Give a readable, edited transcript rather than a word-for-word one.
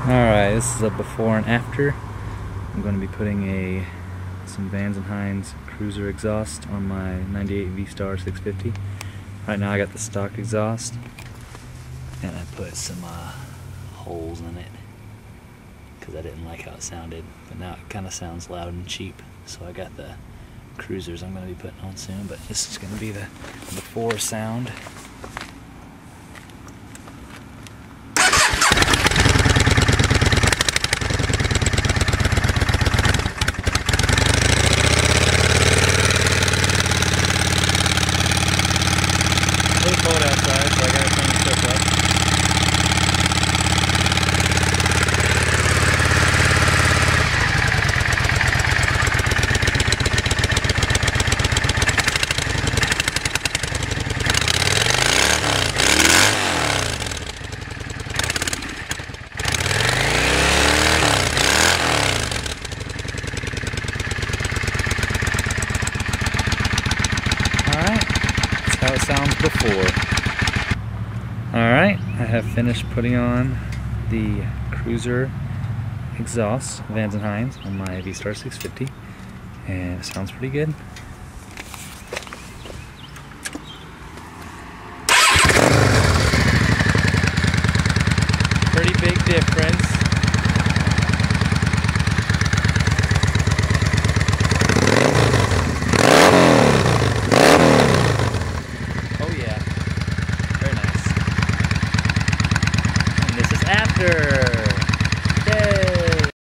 Alright, this is a before and after. I'm going to be putting some V&H Cruzer exhaust on my 98 V-Star 650. Right now I got the stock exhaust, and I put some holes in it because I didn't like how it sounded, but now it kind of sounds loud and cheap. So I got the Cruzers I'm going to be putting on soon, but this is going to be the before sound. It's cold outside, so I gotta turn the stuff up. Alright, that's how it sounds before. Alright, I have finished putting on the Cruzer exhaust, V&H on my V-Star 650, and it sounds pretty good.